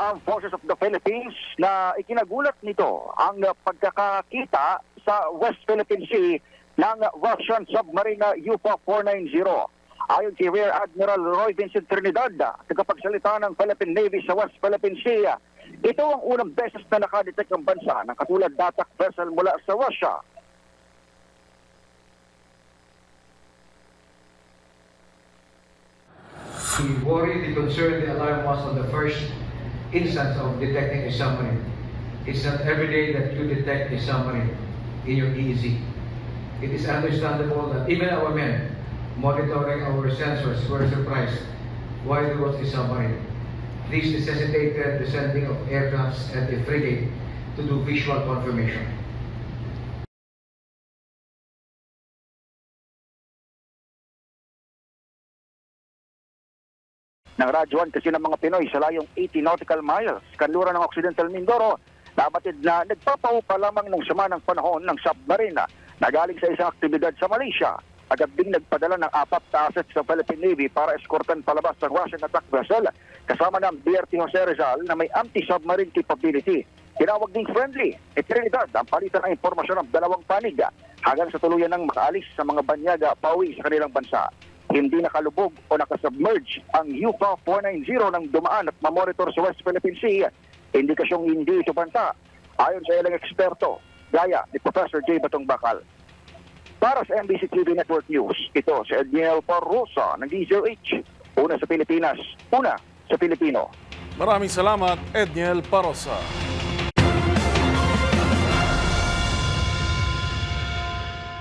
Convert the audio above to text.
Armed Forces of the Philippines na ikinagulat nito ang pagkakakita sa West Philippine Sea ng Russian submarine na UFO-490. Ayon kay Rear Admiral Roy Vincent Trinidad, tagapagsalita ng Philippine Navy sa West Philippine Sea, ito ang unang beses na nakadetect ang bansa ng katulad datak vessel mula sa Russia. The worry, the concern, the alarm was on the first instance of detecting a submarine. It's not every day that you detect a submarine in your EEZ. It is understandable that even our men monitoring our sensors were surprised why there was a submarine. This necessitated the sending of aircrafts and a frigate to do visual confirmation. Ng radyoan kasi ng mga Pinoy sa layong 80 nautical miles, kanluran ng Occidental Mindoro, nabatid na nagpapahupa lamang ng sama ng panahon ng submarine na galing sa isang aktibidad sa Malaysia. Agad ding nagpadala ng 4 na assets sa Philippine Navy para eskortan palabas ang Russian attack vessel kasama ng BRT Jose Rizal na may anti-submarine capability. Tinawag ding friendly ni Trinidad ang palitan ng impormasyon ng dalawang panig hanggang sa tuluyan ng makaalis sa mga banyaga pauwi sa kanilang bansa. Hindi nakalubog o nakasubmerge ang UFO-490 ng dumaan at mamonitor sa West Philippine Sea. Indikasyong hindi ito banta ayon sa ilang eksperto gaya ni Professor J. Batong Bakal. Para sa MBC TV Network News, ito si Edniel Parrosa ng DZRH. Una sa Pilipinas, una sa Pilipino. Maraming salamat, Edniel Parrosa.